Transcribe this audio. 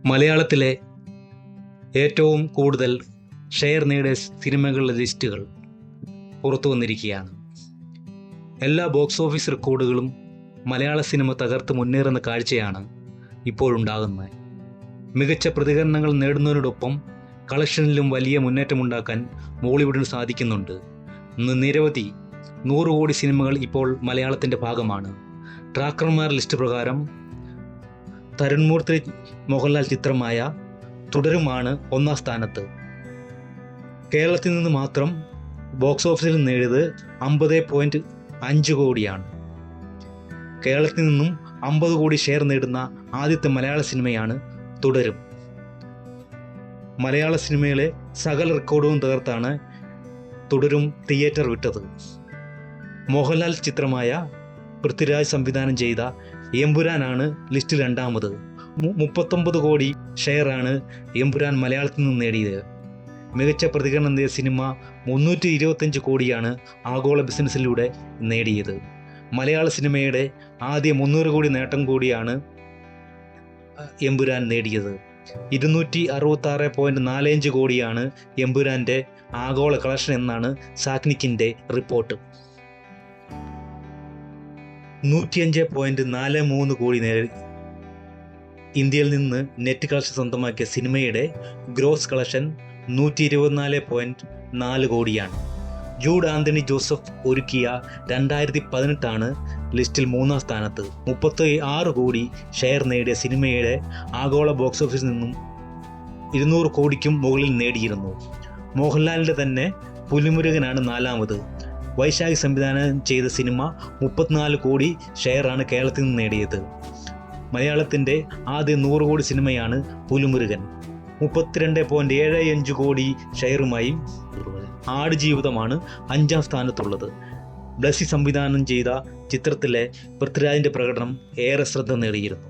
മലയാളത്തിലെ ഏറ്റവും കൂടുതൽ ഷെയർ നേടിയ സിനിമകളുടെ ലിസ്റ്റുകൾ പുറത്തു വന്നിരിക്കുകയാണ്. എല്ലാ ബോക്സ് ഓഫീസ് റെക്കോർഡുകളും മലയാള സിനിമ തകർത്ത് മുന്നേറുന്ന കാഴ്ചയാണ് ഇപ്പോഴുണ്ടാകുന്നത്. മികച്ച പ്രതികരണങ്ങൾ നേടുന്നതിനോടൊപ്പം കളക്ഷനിലും വലിയ മുന്നേറ്റമുണ്ടാക്കാൻ ബോളിവുഡിന് സാധിക്കുന്നുണ്ട്. നിരവധി 100 കോടി സിനിമകൾ ഇപ്പോൾ മലയാളത്തിൻ്റെ ഭാഗമാണ്. ട്രാക്കർമാർ ലിസ്റ്റ് പ്രകാരം തരുൺ മൂർത്തി മോഹൻലാൽ ചിത്രമായ തുടരുമാണ് 1ാം സ്ഥാനത്ത്. കേരളത്തിൽ നിന്ന് മാത്രം ബോക്സ് ഓഫീസിൽ നേടിയത് 50.5 കോടിയാണ്. കേരളത്തിൽ നിന്നും 50 കോടി ഷെയർ നേടുന്ന ആദ്യത്തെ മലയാള സിനിമയാണ് തുടരും. മലയാള സിനിമയിലെ സകല റെക്കോർഡും തകർത്താണ് തുടരും തിയേറ്റർ വിട്ടത്. മോഹൻലാൽ ചിത്രമായ പൃഥ്വിരാജ് സംവിധാനം ചെയ്ത എമ്പുരാനാണ് ലിസ്റ്റിൽ 2ാമത്. 39 കോടി ഷെയറാണ് എമ്പുരാൻ മലയാളത്തിൽ നിന്ന് നേടിയത്. മികച്ച പ്രതികരണം നേടിയ സിനിമ 325 കോടിയാണ് ആഗോള ബിസിനസ്സിലൂടെ നേടിയത്. മലയാള സിനിമയുടെ ആദ്യ 300 കോടി നേട്ടം കൂടിയാണ് എമ്പുരാൻ നേടിയത്. 266.45 കോടിയാണ് എമ്പുരാൻ്റെ ആഗോള കളക്ഷൻ എന്നാണ് സാക്നിക്കിൻ്റെ റിപ്പോർട്ട്. 105.43 കോടി ഇന്ത്യയിൽ നിന്ന് നെറ്റ് കളക്ഷൻ സ്വന്തമാക്കിയ സിനിമയുടെ ഗ്രോസ് കളക്ഷൻ 124.4 കോടിയാണ്. ജൂഡ് ആന്റണി ജോസഫ് ഒരുക്കിയ 2018 ലിസ്റ്റിൽ 3ാം സ്ഥാനത്ത്. 36 കോടി ഷെയർ നേടിയ സിനിമയുടെ ആഗോള ബോക്സ് ഓഫീസിൽ നിന്നും 200 കോടിക്കും മുകളിൽ നേടിയിരുന്നു. മോഹൻലാലിൻ്റെ തന്നെ പുലിമുരുകനാണ് 4ാമത്. വൈശാഖ് സംവിധാനം ചെയ്ത സിനിമ 34 കോടി ഷെയറാണ് കേരളത്തിൽ നിന്ന് നേടിയത്. മലയാളത്തിൻ്റെ ആദ്യ 100 കോടി സിനിമയാണ് പുലിമുരുകൻ. 32.75 കോടി ഷെയറുമായി ആടുജീവിതമാണ് 5ാം സ്ഥാനത്തുള്ളത്. ബ്ലസ്സി സംവിധാനം ചെയ്ത ചിത്രത്തിലെ പൃഥ്വിരാജിൻ്റെ പ്രകടനം ഏറെ ശ്രദ്ധ നേടിയിരുന്നു.